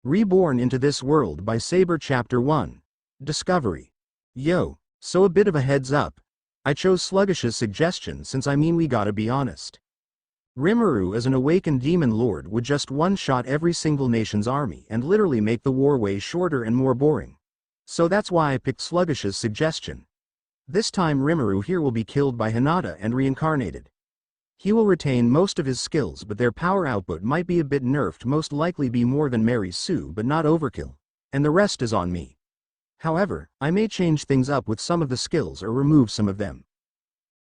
Reborn into this world by Saber Chapter 1. Discovery. Yo, so a bit of a heads up. I chose Sluggish's suggestion since we gotta be honest. Rimuru as an awakened demon lord would just one-shot every single nation's army and literally make the war way shorter and more boring. So that's why I picked Sluggish's suggestion. This time Rimuru here will be killed by Hinata and reincarnated. He will retain most of his skills but their power output might be a bit nerfed, most likely be more than Mary Sue but not overkill. And the rest is on me. However, I may change things up with some of the skills or remove some of them.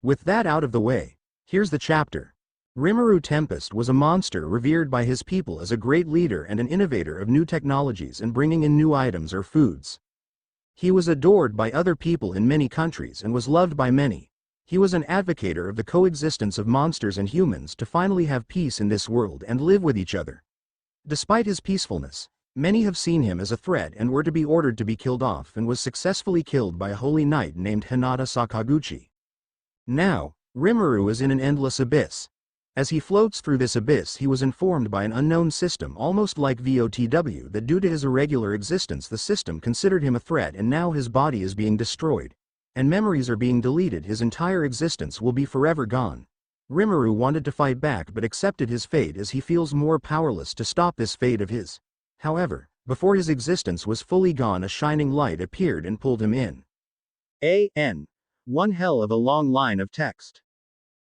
With that out of the way, here's the chapter. Rimuru Tempest was a monster revered by his people as a great leader and an innovator of new technologies and bringing in new items or foods. He was adored by other people in many countries and was loved by many. He was an advocator of the coexistence of monsters and humans to finally have peace in this world and live with each other. Despite his peacefulness, many have seen him as a threat and were to be ordered to be killed off, and was successfully killed by a holy knight named Hinata Sakaguchi. Now, Rimuru is in an endless abyss. As he floats through this abyss, he was informed by an unknown system almost like VOTW that due to his irregular existence the system considered him a threat, and now his body is being destroyed. And memories are being deleted, his entire existence will be forever gone. Rimuru wanted to fight back but accepted his fate as he feels more powerless to stop this fate of his. However, before his existence was fully gone, a shining light appeared and pulled him in. One hell of a long line of text.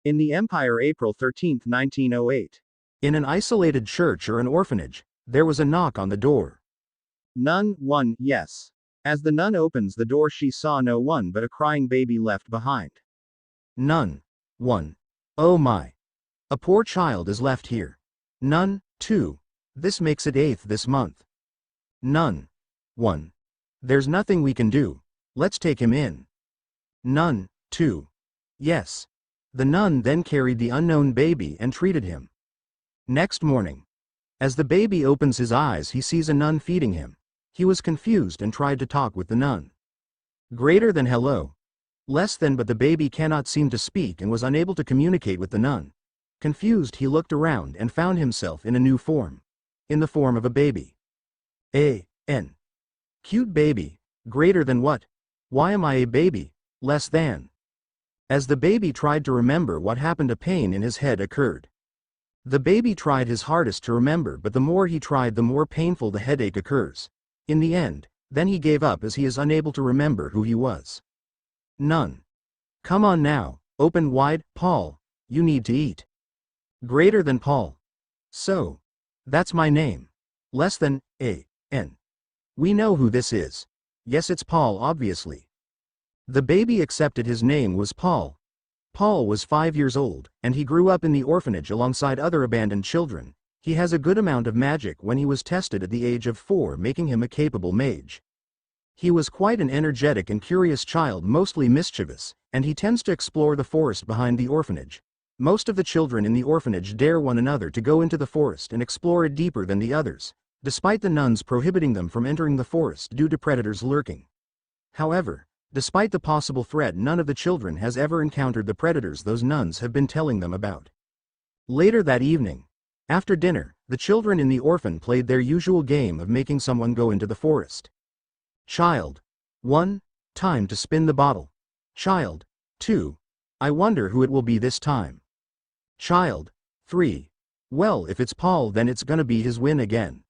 In the Empire, April 13, 1908. In an isolated church or an orphanage, there was a knock on the door. Nun 1, yes. As the nun opens the door, she saw no one but a crying baby left behind. Nun 1. Oh my. A poor child is left here. Nun 2. This makes it 8th this month. Nun 1. There's nothing we can do. Let's take him in. Nun 2. Yes. The nun then carried the unknown baby and treated him. Next morning, as the baby opens his eyes, he sees a nun feeding him. He was confused and tried to talk with the nun. Greater than hello. Less than, but the baby cannot seem to speak and was unable to communicate with the nun. Confused, he looked around and found himself in a new form. In the form of a baby. A-N. Cute baby. Greater than what? Why am I a baby? Less than. As the baby tried to remember what happened, a pain in his head occurred. The baby tried his hardest to remember, but the more he tried, the more painful the headache occurs. In the end, then he gave up as he is unable to remember who he was. Nun. Come on now, open wide, Paul, you need to eat. Greater than Paul. So. That's my name. Less than, A-N. We know who this is. Yes, it's Paul, obviously. The baby accepted his name was Paul. Paul was 5 years old, and he grew up in the orphanage alongside other abandoned children. He has a good amount of magic when he was tested at the age of 4, making him a capable mage. He was quite an energetic and curious child, mostly mischievous, and he tends to explore the forest behind the orphanage. Most of the children in the orphanage dare one another to go into the forest and explore it deeper than the others, despite the nuns prohibiting them from entering the forest due to predators lurking. However, despite the possible threat, none of the children has ever encountered the predators those nuns have been telling them about. Later that evening, after dinner, the children in the orphan played their usual game of making someone go into the forest. Child 1. Time to spin the bottle. Child 2. I wonder who it will be this time. Child 3. Well, if it's Paul, then it's gonna be his win again.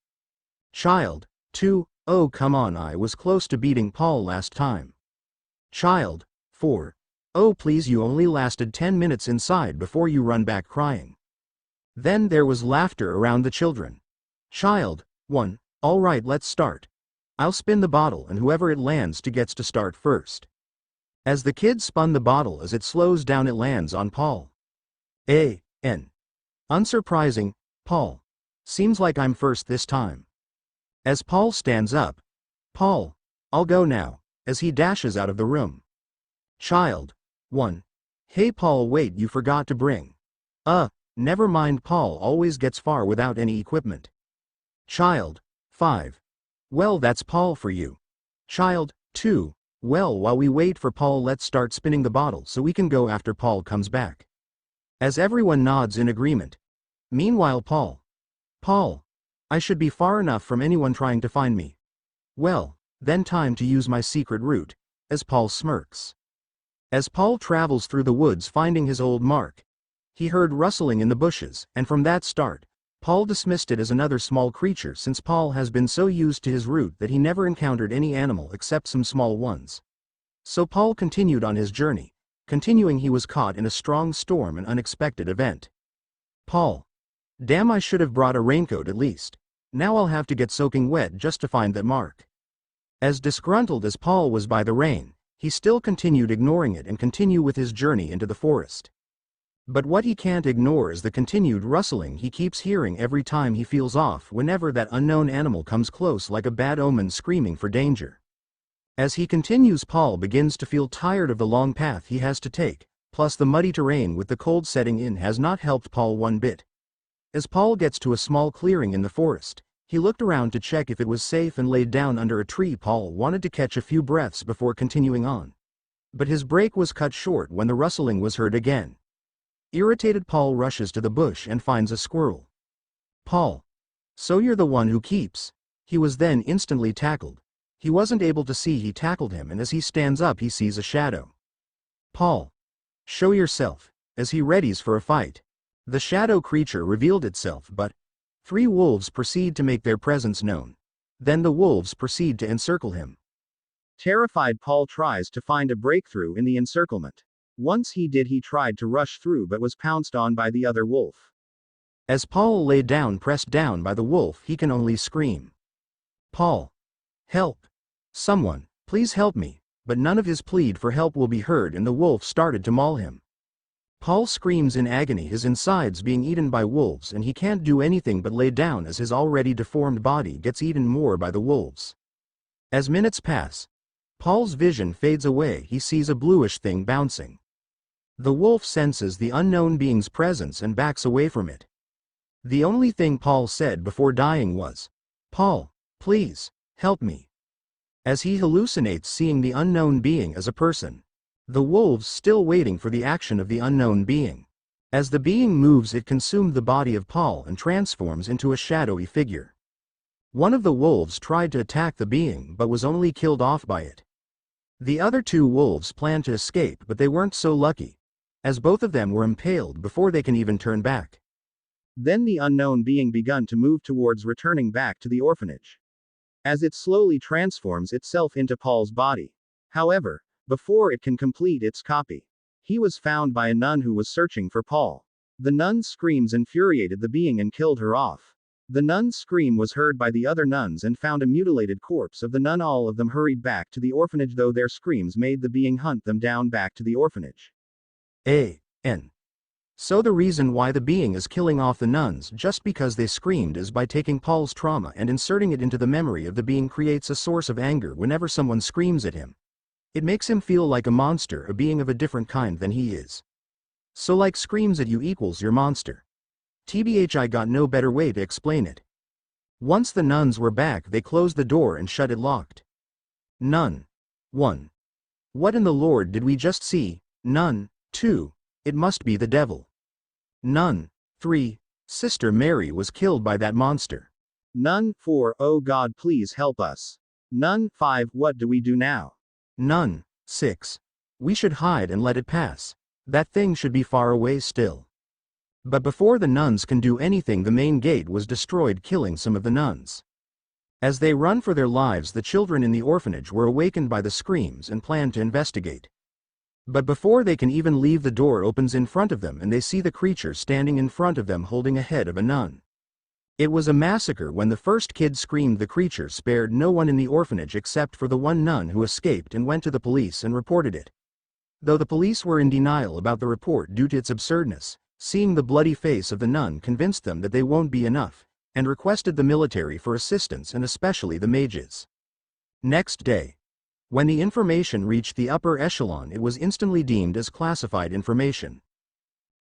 Child 2. Oh come on, I was close to beating Paul last time. Child 4. Oh please, you only lasted 10 minutes inside before you run back crying. Then there was laughter around the children. Child 1. All right, let's start. I'll spin the bottle and whoever it lands to gets to start first. As the kid spun the bottle, as it slows down, it lands on Paul. A-N. Unsurprising, Paul. Seems like I'm first this time. As Paul stands up. Paul. I'll go now, as he dashes out of the room. Child 1. Hey Paul, wait, you forgot to bring. Never mind, Paul always gets far without any equipment. Child 5. Well, that's Paul for you. Child 2. Well, while we wait for Paul, let's start spinning the bottle so we can go after Paul comes back. As everyone nods in agreement. Meanwhile, Paul. I should be far enough from anyone trying to find me. Well, then time to use my secret route, as Paul smirks. As Paul travels through the woods finding his old mark, he heard rustling in the bushes, and from that start, Paul dismissed it as another small creature since Paul has been so used to his route that he never encountered any animal except some small ones. So Paul continued on his journey, continuing he was caught in a strong storm and unexpected event. Paul. Damn, I should have brought a raincoat at least. Now I'll have to get soaking wet just to find that mark. As disgruntled as Paul was by the rain, he still continued ignoring it and continue with his journey into the forest. But what he can't ignore is the continued rustling he keeps hearing every time he feels off whenever that unknown animal comes close like a bad omen screaming for danger. As he continues, Paul begins to feel tired of the long path he has to take, plus the muddy terrain with the cold setting in has not helped Paul one bit. As Paul gets to a small clearing in the forest, he looked around to check if it was safe and laid down under a tree. Paul wanted to catch a few breaths before continuing on. But his break was cut short when the rustling was heard again. Irritated, Paul rushes to the bush and finds a squirrel. Paul. So you're the one who keeps. He was then instantly tackled. He wasn't able to see he tackled him, and as he stands up he sees a shadow. Paul. Show yourself, as he readies for a fight. The shadow creature revealed itself, but 3 wolves proceed to make their presence known. Then the wolves proceed to encircle him. Terrified, Paul tries to find a breakthrough in the encirclement. Once he did, he tried to rush through but was pounced on by the other wolf. As Paul lay down, pressed down by the wolf, he can only scream. Paul. Help. Someone, please help me. But none of his plead for help will be heard, and the wolf started to maul him. Paul screams in agony, his insides being eaten by wolves, and he can't do anything but lay down as his already deformed body gets eaten more by the wolves. As minutes pass, Paul's vision fades away. He sees a bluish thing bouncing. The wolf senses the unknown being's presence and backs away from it. The only thing Paul said before dying was, "Paul, please, help me." As he hallucinates seeing the unknown being as a person, the wolves still waiting for the action of the unknown being. As the being moves, it consumed the body of Paul and transforms into a shadowy figure. One of the wolves tried to attack the being but was only killed off by it. The other 2 wolves planned to escape, but they weren't so lucky, as both of them were impaled before they can even turn back. Then the unknown being begun to move towards returning back to the orphanage, as it slowly transforms itself into Paul's body. However, before it can complete its copy, he was found by a nun who was searching for Paul. The nun's screams infuriated the being and killed her off. The nun's scream was heard by the other nuns and found a mutilated corpse of the nun. All of them hurried back to the orphanage, though their screams made the being hunt them down back to the orphanage. So the reason why the being is killing off the nuns just because they screamed is by taking Paul's trauma and inserting it into the memory of the being creates a source of anger whenever someone screams at him. It makes him feel like a monster, a being of a different kind than he is. So like screams at you equals your monster. TBH, I got no better way to explain it. Once the nuns were back, they closed the door and shut it locked. Nun. 1. What in the Lord did we just see? Nun. 2. It must be the devil. Nun. 3. Sister Mary was killed by that monster. Nun. 4. Oh God, please help us. Nun. 5. What do we do now? Nun. 6. We should hide and let it pass. That thing should be far away still. But before the nuns can do anything, the main gate was destroyed, killing some of the nuns. As they run for their lives, the children in the orphanage were awakened by the screams and planned to investigate. But before they can even leave, the door opens in front of them and they see the creature standing in front of them holding a head of a nun. It was a massacre. When the first kid screamed, the creature spared no one in the orphanage except for the one nun who escaped and went to the police and reported it. Though the police were in denial about the report due to its absurdness, seeing the bloody face of the nun convinced them that they won't be enough, and requested the military for assistance and especially the mages. Next day, when the information reached the upper echelon, it was instantly deemed as classified information.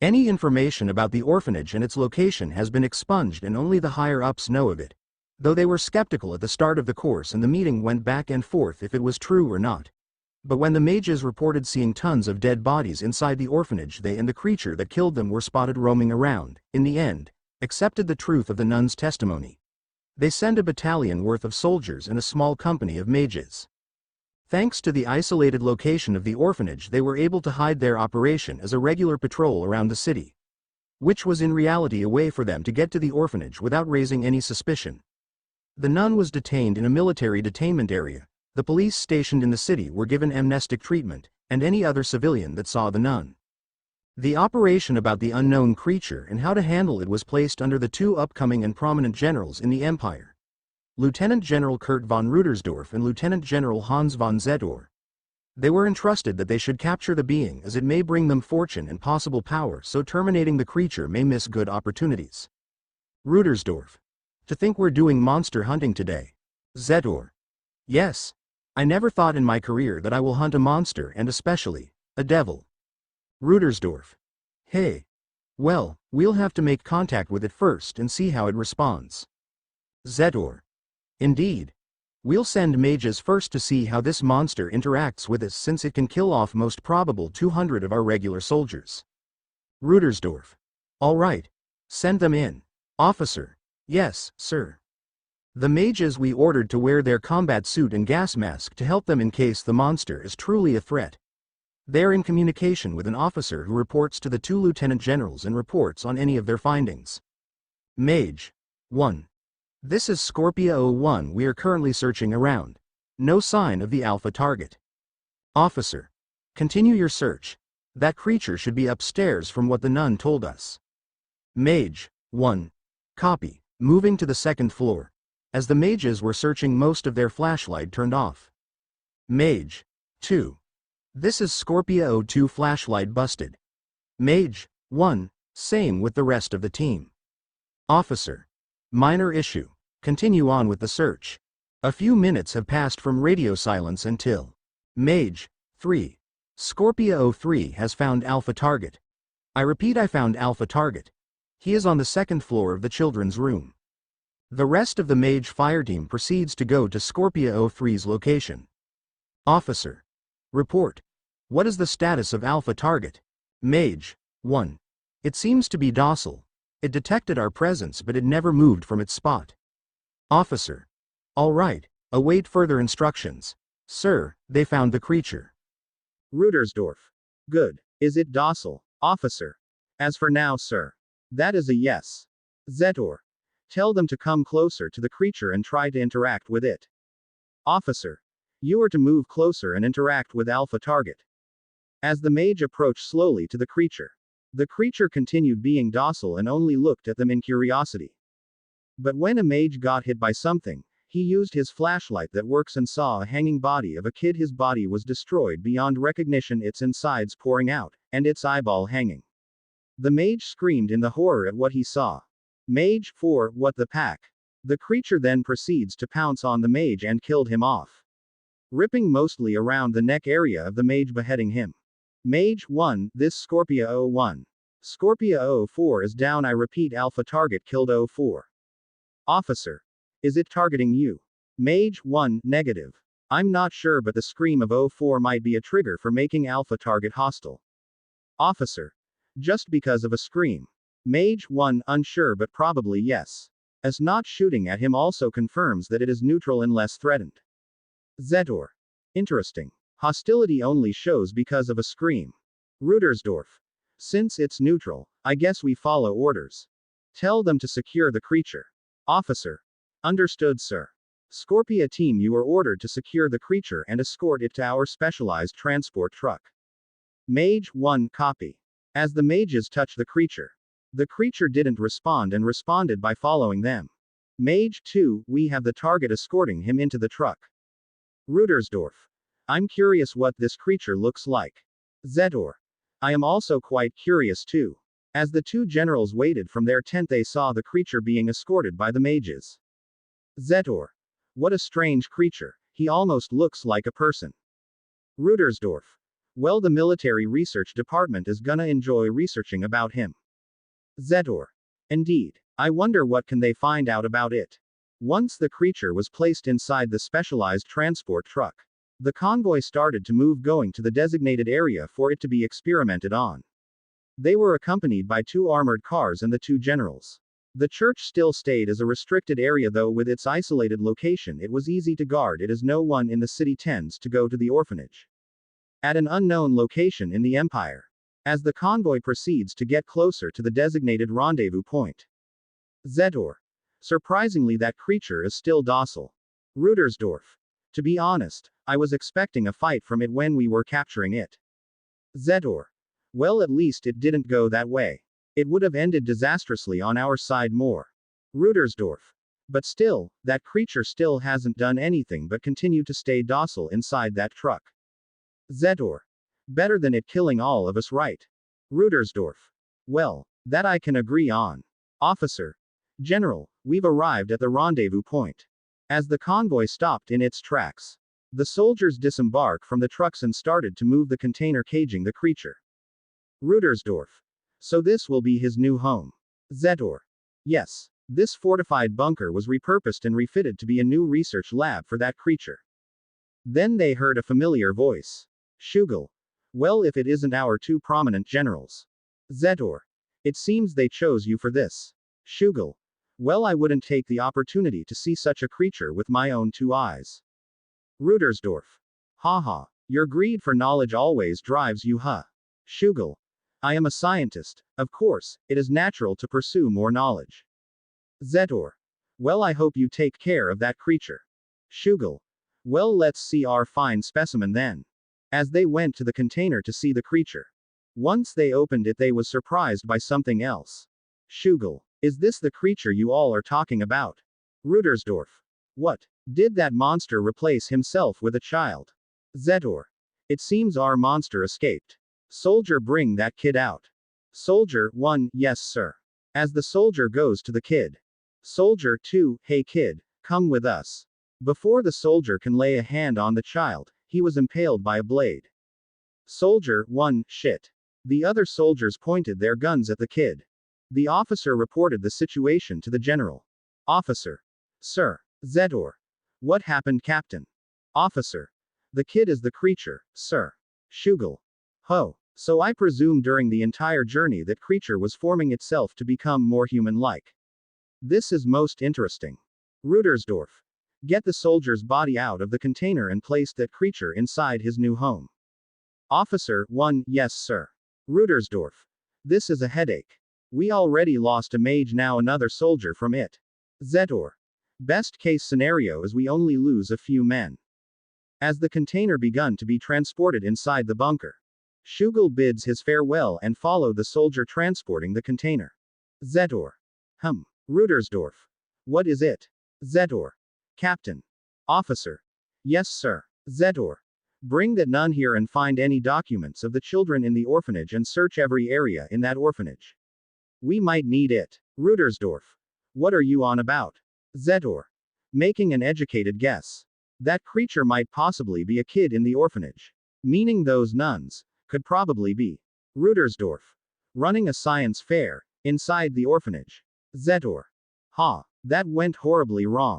Any information about the orphanage and its location has been expunged and only the higher-ups know of it, though they were skeptical at the start of the course and the meeting went back and forth if it was true or not. But when the mages reported seeing tons of dead bodies inside the orphanage, they and the creature that killed them were spotted roaming around, in the end, accepted the truth of the nun's testimony. They send a battalion worth of soldiers and a small company of mages. Thanks to the isolated location of the orphanage, they were able to hide their operation as a regular patrol around the city, which was in reality a way for them to get to the orphanage without raising any suspicion. The nun was detained in a military detainment area. The police stationed in the city were given amnestic treatment, and any other civilian that saw the nun. The operation about the unknown creature and how to handle it was placed under the two upcoming and prominent generals in the empire, Lieutenant General Kurt von Rudersdorf and Lieutenant General Hans von Zetor. They were entrusted that they should capture the being, as it may bring them fortune and possible power, so terminating the creature may miss good opportunities. Rudersdorf: to think we're doing monster hunting today. Zetor: yes. I never thought in my career that I will hunt a monster, and especially a devil. Rudersdorf: hey. Well, we'll have to make contact with it first and see how it responds. Zetor: indeed. We'll send mages first to see how this monster interacts with us, since it can kill off most probable 200 of our regular soldiers. Rudersdorf: all right. Send them in. Officer: yes, sir. The mages we ordered to wear their combat suit and gas mask to help them in case the monster is truly a threat. They're in communication with an officer who reports to the two lieutenant generals and reports on any of their findings. Mage: 1. This is Scorpio 01. We are currently searching around. No sign of the alpha target. Officer: continue your search. That creature should be upstairs from what the nun told us. Mage: 1. Copy. Moving to the second floor. As the mages were searching, most of their flashlight turned off. Mage: 2. This is Scorpio 02. Flashlight busted. Mage: 1. Same with the rest of the team. Officer: minor issue. Continue on with the search. A few minutes have passed from radio silence until. Mage: 3. Scorpio 03 has found alpha target. I repeat, I found alpha target. He is on the second floor of the children's room. The rest of the mage fire team proceeds to go to Scorpio 03's location. Officer: report. What is the status of alpha target? Mage: 1. It seems to be docile. It detected our presence, but it never moved from its spot. Officer: all right. Await further instructions. Sir, they found the creature. Rudersdorf: good. Is it docile? Officer: as for now, sir. That is a yes. Zetor: tell them to come closer to the creature and try to interact with it. Officer: you are to move closer and interact with alpha target. As the mage approached slowly to the creature continued being docile and only looked at them in curiosity. But when a mage got hit by something, he used his flashlight that works and saw a hanging body of a kid. His body was destroyed beyond recognition, its insides pouring out, and its eyeball hanging. The mage screamed in the horror at what he saw. Mage: 4. What the pack? The creature then proceeds to pounce on the mage and killed him off, ripping mostly around the neck area of the mage, beheading him. Mage: 1. This Scorpio 01. Scorpio 04 is down. I repeat, alpha target killed 04. Officer: is it targeting you? Mage: 1. Negative. I'm not sure, but the scream of 04 might be a trigger for making alpha target hostile. Officer: just because of a scream? Mage: 1. Unsure, but probably yes. As not shooting at him also confirms that it is neutral and less threatened. Zetor: interesting. Hostility only shows because of a scream. Rudersdorf: since it's neutral, I guess we follow orders. Tell them to secure the creature. Officer: understood, sir. Scorpia team, you are ordered to secure the creature and escort it to our specialized transport truck. Mage: 1. Copy. As the mages touch the creature didn't respond and responded by following them. Mage: 2. We have the target escorting him into the truck. Rudersdorf: I'm curious what this creature looks like. Zetor: I am also quite curious too. As the two generals waited from their tent, they saw the creature being escorted by the mages. Zetor: what a strange creature. He almost looks like a person. Rudersdorf: well, the military research department is gonna enjoy researching about him. Zetor: indeed. I wonder what can they find out about it. Once the creature was placed inside the specialized transport truck, the convoy started to move, going to the designated area for it to be experimented on. They were accompanied by 2 armored cars and the 2 generals. The church still stayed as a restricted area, though with its isolated location it was easy to guard it, as no one in the city tends to go to the orphanage. At an unknown location in the empire. As the convoy proceeds to get closer to the designated rendezvous point. Zetor. Surprisingly, that creature is still docile. Rudersdorf. To be honest, I was expecting a fight from it when we were capturing it. Zetor. Well, at least it didn't go that way. It would have ended disastrously on our side more. Rudersdorf. But still, that creature still hasn't done anything but continue to stay docile inside that truck. Zetor. Better than it killing all of us, right? Rudersdorf. Well, that I can agree on. Officer. General, we've arrived at the rendezvous point. As the convoy stopped in its tracks, the soldiers disembarked from the trucks and started to move the container caging the creature. Rudersdorf. So this will be his new home. Zetor. Yes. This fortified bunker was repurposed and refitted to be a new research lab for that creature. Then they heard a familiar voice. Shugel. Well, if it isn't our two prominent generals. Zetor. It seems they chose you for this. Shugel. Well, I wouldn't take the opportunity to see such a creature with my own two eyes. Rudersdorf. Haha. Your greed for knowledge always drives you, huh? Shugel. I am a scientist. Of course, it is natural to pursue more knowledge. Zetor. Well, I hope you take care of that creature. Shugel. Well, let's see our fine specimen then. As they went to the container to see the creature. Once they opened it, they was surprised by something else. Shugel. Is this the creature you all are talking about? Rudersdorf. What? Did that monster replace himself with a child? Zetor. It seems our monster escaped. Soldier, bring that kid out. Soldier 1, yes sir. As the soldier goes to the kid. Soldier 2, hey kid, come with us. Before the soldier can lay a hand on the child, he was impaled by a blade. Soldier 1, shit. The other soldiers pointed their guns at the kid. The officer reported the situation to the general. Officer. Sir. Zetor. What happened, Captain? Officer. The kid is the creature, sir. Shugel. Ho. So I presume during the entire journey that creature was forming itself to become more human-like. This is most interesting. Rudersdorf. Get the soldier's body out of the container and place that creature inside his new home. Officer 1, yes sir. Rudersdorf. This is a headache. We already lost a mage, now another soldier from it. Zetor. Best case scenario is we only lose a few men. As the container begun to be transported inside the bunker. Shugel bids his farewell and follow the soldier transporting the container. Zetor. Rudersdorf. What is it? Zetor. Captain. Officer. Yes sir. Zetor. Bring that nun here and find any documents of the children in the orphanage and search every area in that orphanage. We might need it. Rudersdorf. What are you on about? Zetor. Making an educated guess. That creature might possibly be a kid in the orphanage. Meaning those nuns could probably be. Rudersdorf. Running a science fair inside the orphanage. Zetor. Ha. That went horribly wrong.